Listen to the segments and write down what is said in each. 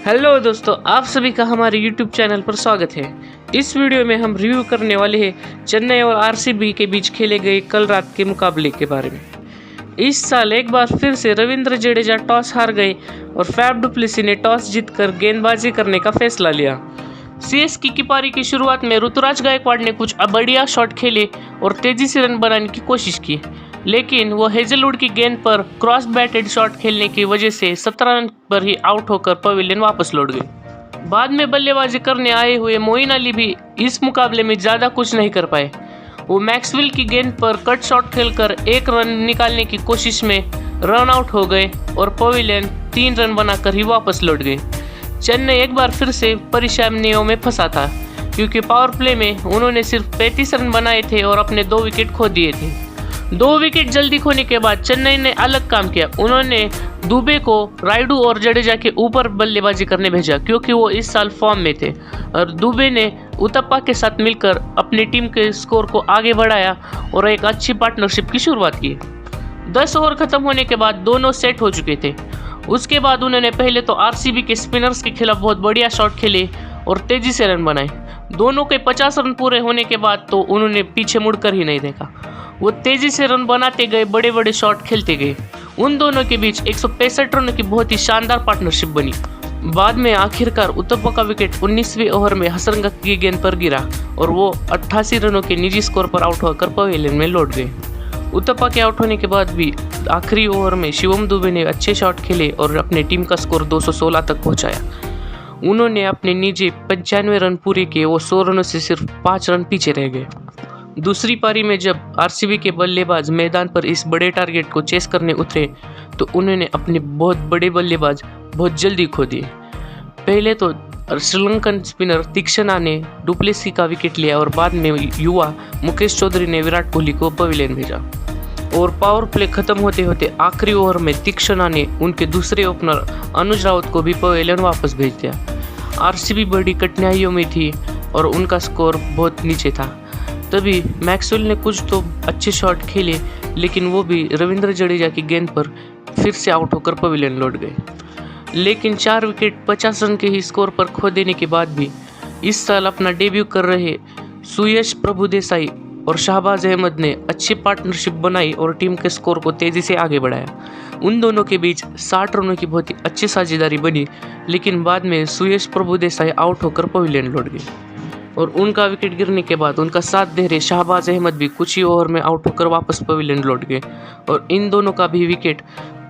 Hello दोस्तों, आप सभी का हमारे YouTube चैनल पर स्वागत है। इस वीडियो में हम रिव्यू करने वाले हैं चेन्नई और आरसीबी के बीच खेले गए कल रात के मुकाबले के बारे में। इस साल एक बार फिर से रविंद्र जडेजा टॉस हार गए और फैफ डु प्लेसी ने टॉस जीतकर गेंदबाजी करने का फैसला लिया। सीएसके की पारी की शुरुआत में ऋतुराज गायकवाड़ ने कुछ बढ़िया शॉट खेले और तेजी से रन बनाने की कोशिश की, लेकिन वो हेजलवुड की गेंद पर क्रॉस बैटेड शॉट खेलने की वजह से 17 रन पर ही आउट होकर पवेलियन वापस लौट गए। बाद में बल्लेबाजी करने आए हुए मोइन अली भी इस मुकाबले में ज़्यादा कुछ नहीं कर पाए। वो मैक्सवेल की गेंद पर कट शॉट खेलकर 1 रन निकालने की कोशिश में रन आउट हो गए और पवेलियन 3 रन बनाकर ही वापस लौट गए। चेन्नई एक बार फिर से परेशानियों में फंसा था, क्योंकि पावर प्ले में उन्होंने सिर्फ 35 रन बनाए थे और अपने 2 विकेट खो दिए थे। 2 विकेट जल्दी खोने के बाद चेन्नई ने अलग काम किया। उन्होंने दुबे को रायडू और जडेजा के ऊपर बल्लेबाजी करने भेजा, क्योंकि वो इस साल फॉर्म में थे, और दुबे ने उतप्पा के साथ मिलकर अपनी टीम के स्कोर को आगे बढ़ाया और एक अच्छी पार्टनरशिप की शुरुआत की। 10 ओवर खत्म होने के बाद दोनों सेट हो चुके थे। उसके बाद उन्होंने पहले तो आरसीबी के स्पिनर्स के खिलाफ बहुत बढ़िया शॉट खेले और तेजी से रन बनाए। दोनों के 50 रन पूरे होने के बाद तो उन्होंने पीछे मुड़कर ही नहीं देखा। वो तेजी से रन बनाते गए, बड़े बड़े शॉट खेलते गए। उन दोनों के बीच 165 रनों की बहुत ही शानदार पार्टनरशिप बनी। बाद में आखिरकार उतप्पा का विकेट 19वें ओवर में हसरंगा की गेंद पर गिरा और वो 88 रनों के निजी स्कोर पर आउट होकर पवेलियन में लौट गए। उतप्पा के आउट होने के बाद भी आखिरी ओवर में शिवम दुबे ने अच्छे शॉट खेले और अपनी टीम का स्कोर 216 तक पहुंचाया। उन्होंने अपने निजी 95 रन पूरे किए। वो 100 रनों से सिर्फ 5 रन पीछे रह गए। दूसरी पारी में जब आरसीबी के बल्लेबाज मैदान पर इस बड़े टारगेट को चेस करने उतरे तो उन्होंने अपने बहुत बड़े बल्लेबाज बहुत जल्दी खो दिए। पहले तो श्रीलंकन स्पिनर तीक्ष्णा ने डु प्लेसी का विकेट लिया और बाद में युवा मुकेश चौधरी ने विराट कोहली को पवेलियन भेजा। और पावर प्ले खत्म होते होते आखिरी ओवर में तीक्ष्णा ने उनके दूसरे ओपनर अनुज राउत को भी पवेलियन वापस भेज दिया। आरसीबी बड़ी कठिनाइयों में थी और उनका स्कोर बहुत नीचे था। तभी मैक्सवेल ने कुछ तो अच्छे शॉट खेले, लेकिन वो भी रविंद्र जडेजा की गेंद पर फिर से आउट होकर पवेलियन लौट गए। लेकिन 4 विकेट 50 रन के ही स्कोर पर खो देने के बाद भी इस साल अपना डेब्यू कर रहे सुयश प्रभुदेसाई और शहबाज अहमद ने अच्छी पार्टनरशिप बनाई और टीम के स्कोर को तेज़ी से आगे बढ़ाया। उन दोनों के बीच 60 रनों की बहुत ही अच्छी साझेदारी बनी, लेकिन बाद में सुयश प्रभुदेसाई आउट होकर पवेलियन लौट गए और उनका विकेट गिरने के बाद उनका साथ दे रहे शहबाज अहमद भी कुछ ही ओवर में आउट होकर वापस पवेलियन लौट गए। और इन दोनों का भी विकेट,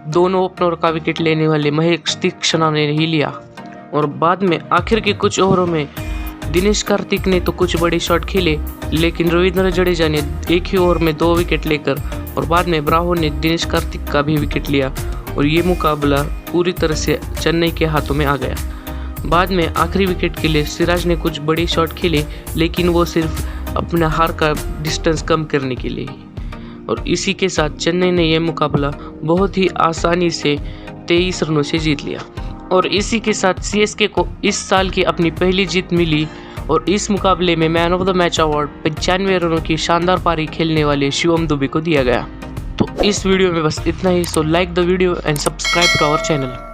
दोनों ओपनर का विकेट लेने वाले महेश तीक्ष्णा ने ही लिया। और बाद में आखिर के कुछ ओवरों में दिनेश कार्तिक ने तो कुछ बड़े शॉट खेले, लेकिन रविंद्र जडेजा ने एक ही ओवर में 2 विकेट लेकर और बाद में ब्रावो ने दिनेश कार्तिक का भी विकेट लिया और ये मुकाबला पूरी तरह से चेन्नई के हाथों में आ गया। बाद में आखिरी विकेट के लिए सिराज ने कुछ बड़े शॉट खेले, लेकिन वो सिर्फ अपना हार का डिस्टेंस कम करने के लिए। और इसी के साथ चेन्नई ने यह मुकाबला बहुत ही आसानी से 23 रनों से जीत लिया और इसी के साथ सीएसके को इस साल की अपनी पहली जीत मिली और इस मुकाबले में man of the match award 95 रनों की शानदार पारी खेलने वाले शिवम दुबे को दिया गया। तो इस वीडियो में बस इतना ही। So like the video and subscribe to our channel.